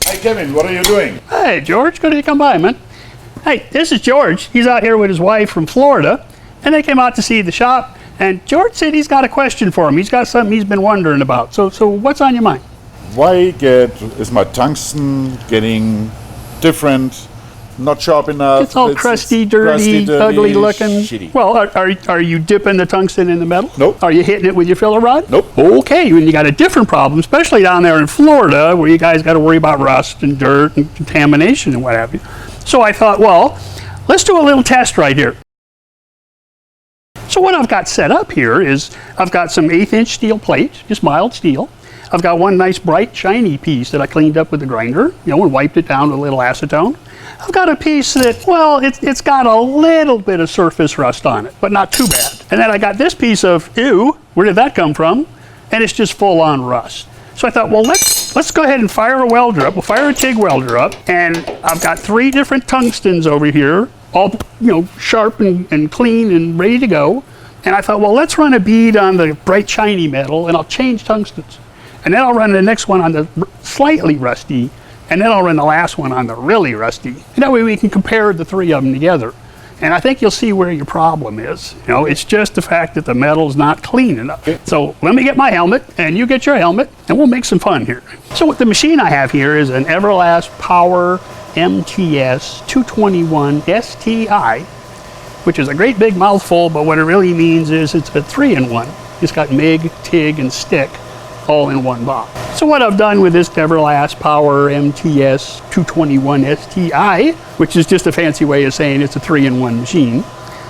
Hey Kevin, what are you doing? Hey George, good to come by, man. Hey, this is George. He's out here with his wife from Florida, and they came out to see the shop, and George said he's got a question for him. He's got something he's been wondering about. So what's on your mind? Why is my tungsten getting different, not sharp enough? It's all crusty, dirty, ugly looking. Shitty. Well, are you dipping the tungsten in the metal? Nope. Are you hitting it with your filler rod? Nope. Okay, when you got a different problem, especially down there in Florida, where you guys got to worry about rust and dirt and contamination and what have you. So I thought, well, let's do a little test right here. So what I've got set up here is I've got some 1/8" steel plate, just mild steel. I've got one nice bright shiny piece that I cleaned up with the grinder, and wiped it down with a little acetone. I've got a piece that, well, it's got a little bit of surface rust on it, but not too bad. And then I got this piece of, ew, where did that come from? And it's just full on rust. So I thought, well, let's go ahead and fire a welder up. We'll fire a TIG welder up, and I've got 3 different tungstens over here, all sharp and clean and ready to go. And I thought, well, let's run a bead on the bright shiny metal, and I'll change tungstens. And then I'll run the next one on the slightly rusty, and then I'll run the last one on the really rusty. And that way we can compare the 3 of them together. And I think you'll see where your problem is. It's just the fact that the metal's not clean enough. Okay. So let me get my helmet, and you get your helmet, and we'll make some fun here. So what the machine I have here is an Everlast Power MTS 221 STI, which is a great big mouthful, but what it really means is it's a 3-in-1. It's got MIG, TIG, and stick all in one box. So what I've done with this Everlast Power MTS 221 STI, which is just a fancy way of saying it's a 3-in-1 machine.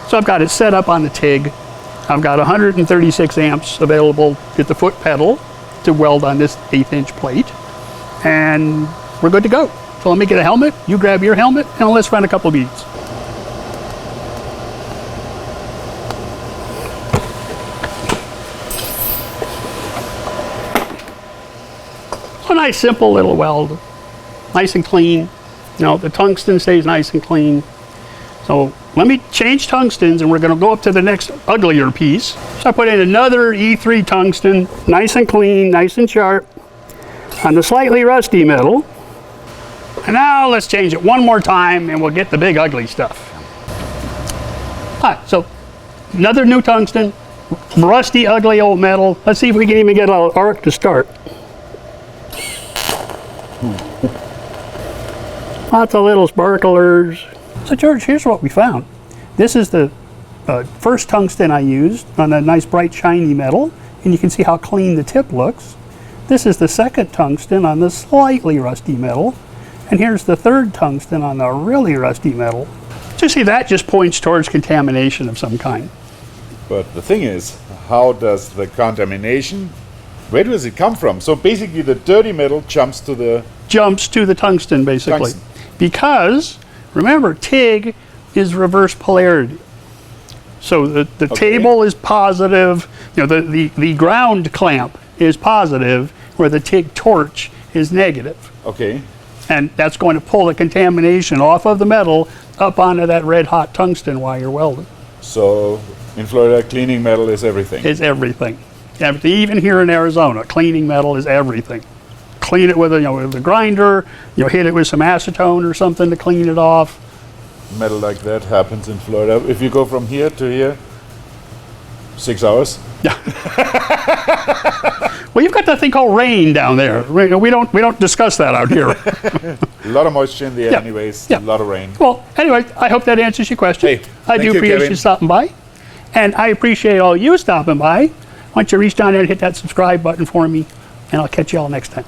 So I've got it set up on the TIG. I've got 136 amps available at the foot pedal to weld on this 1/8" plate. And we're good to go. So let me get a helmet, you grab your helmet, and let's run a couple beads. A nice simple little weld, nice and clean. The tungsten stays nice and clean. So let me change tungstens, and we're going to go up to the next uglier piece. So I put in another E3 tungsten, nice and clean, nice and sharp, on the slightly rusty metal. And now let's change it one more time, and we'll get the big ugly stuff. All right, so another new tungsten, rusty, ugly old metal. Let's see if we can even get our arc to start. Lots of little sparklers. So George, here's what we found. This is the first tungsten I used on a nice bright shiny metal, and you can see how clean the tip looks. This is the second tungsten on the slightly rusty metal, and here's the third tungsten on the really rusty metal. So you see, that just points towards contamination of some kind. But the thing is, how does the contamination, where does it come from? So basically the dirty metal jumps to the tungsten, basically. Tungsten. Because, remember, TIG is reverse polarity. So the table is positive, the ground clamp is positive, where the TIG torch is negative. Okay. And that's going to pull the contamination off of the metal up onto that red hot tungsten while you're welding. So in Florida, cleaning metal is everything. It's everything. Even here in Arizona, cleaning metal is everything. Clean it with a grinder, hit it with some acetone or something to clean it off. Metal like that happens in Florida. If you go from here to here, 6 hours. Yeah. Well, you've got that thing called rain down there. We don't discuss that out here. A lot of moisture in the air, anyways. Yeah. A lot of rain. Well, anyway, I hope that answers your question. Hey, I do appreciate you stopping by, and I appreciate all you stopping by. Why don't you reach down there and hit that subscribe button for me, and I'll catch you all next time.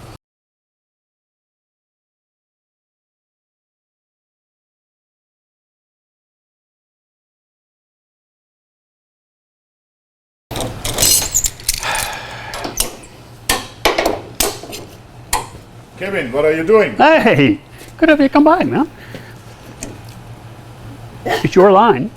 Kevin, what are you doing? Hey, good of you to come by, man. It's your line.